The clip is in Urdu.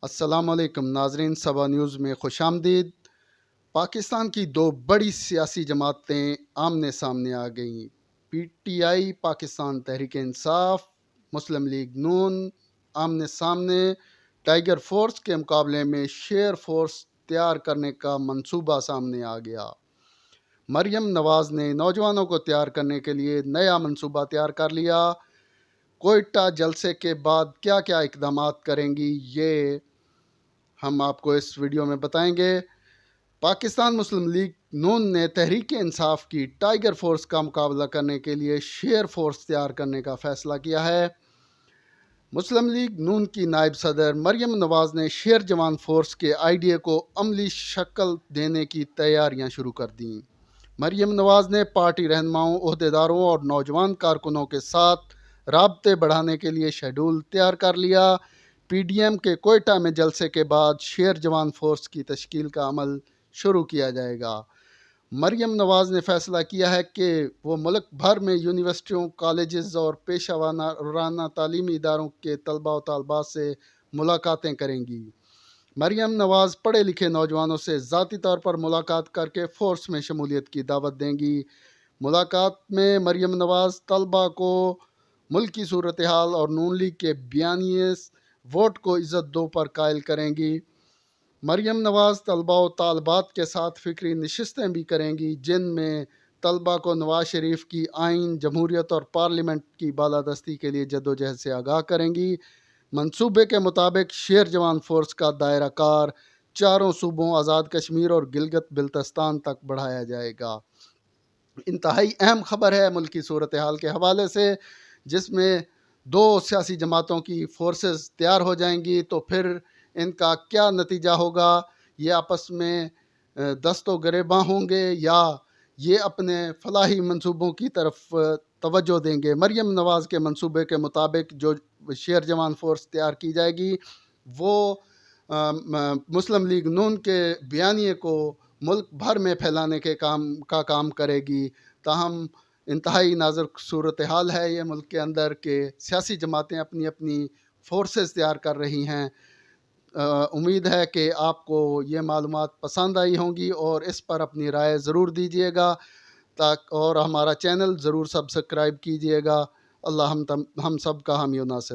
السلام علیکم ناظرین، صبا نیوز میں خوش آمدید۔ پاکستان کی دو بڑی سیاسی جماعتیں آمنے سامنے آ گئیں۔ P T I Pakistan Tehreek Insaf, Muslim league نون آمنے سامنے ٹائیگر فورس کے مقابلے میں شیر فورس تیار کرنے کا منصوبہ سامنے آ گیا۔ مریم نواز نے نوجوانوں کو تیار کرنے کے لیے نیا منصوبہ تیار کر لیا۔ کوئٹہ جلسے کے بعد کیا کیا اقدامات کریں گی، یہ ہم آپ کو اس ویڈیو میں بتائیں گے۔ پاکستان مسلم لیگ نون نے تحریک انصاف کی ٹائیگر فورس کا مقابلہ کرنے کے لیے شیر فورس تیار کرنے کا فیصلہ کیا ہے۔ مسلم لیگ نون کی نائب صدر مریم نواز نے شیر جوان فورس کے آئیڈیا کو عملی شکل دینے کی تیاریاں شروع کر دیں۔ مریم نواز نے پارٹی رہنماؤں، عہدیداروں اور نوجوان کارکنوں کے ساتھ رابطے بڑھانے کے لیے شیڈول تیار کر لیا۔ پی ڈی ایم کے کوئٹہ میں جلسے کے بعد شیر جوان فورس کی تشکیل کا عمل شروع کیا جائے گا۔ مریم نواز نے فیصلہ کیا ہے کہ وہ ملک بھر میں یونیورسٹیوں، کالجز اور پیشہ ورانہ تعلیمی اداروں کے طلباء و طالبات سے ملاقاتیں کریں گی۔ مریم نواز پڑھے لکھے نوجوانوں سے ذاتی طور پر ملاقات کر کے فورس میں شمولیت کی دعوت دیں گی۔ ملاقات میں مریم نواز طلباء کو ملکی صورتحال اور نون لیگ کے بیانیے ووٹ کو عزت دو پر قائل کریں گی۔ مریم نواز طلباء و طالبات کے ساتھ فکری نشستیں بھی کریں گی، جن میں طلباء کو نواز شریف کی آئین، جمہوریت اور پارلیمنٹ کی بالادستی کے لیے جدوجہد سے آگاہ کریں گی۔ منصوبے کے مطابق شیر جوان فورس کا دائرہ کار 4 صوبوں آزاد کشمیر اور گلگت بلتستان تک بڑھایا جائے گا۔ انتہائی اہم خبر ہے ملکی صورتحال کے حوالے سے، جس میں 2 سیاسی جماعتوں کی فورسز تیار ہو جائیں گی، تو پھر ان کا کیا نتیجہ ہوگا؟ یہ آپس میں دست و گریباں ہوں گے یا یہ اپنے فلاحی منصوبوں کی طرف توجہ دیں گے؟ مریم نواز کے منصوبے کے مطابق جو شیر جوان فورس تیار کی جائے گی، وہ مسلم لیگ نون کے بیانیے کو ملک بھر میں پھیلانے کے کام کرے گی۔ تاہم انتہائی نازک صورتحال ہے یہ ملک کے اندر کہ سیاسی جماعتیں اپنی اپنی فورسز تیار کر رہی ہیں۔ امید ہے کہ آپ کو یہ معلومات پسند آئی ہوں گی اور اس پر اپنی رائے ضرور دیجیے گا، اور ہمارا چینل ضرور سبسکرائب کیجیے گا۔ اللہ ہم سب کا حامی و ناصر۔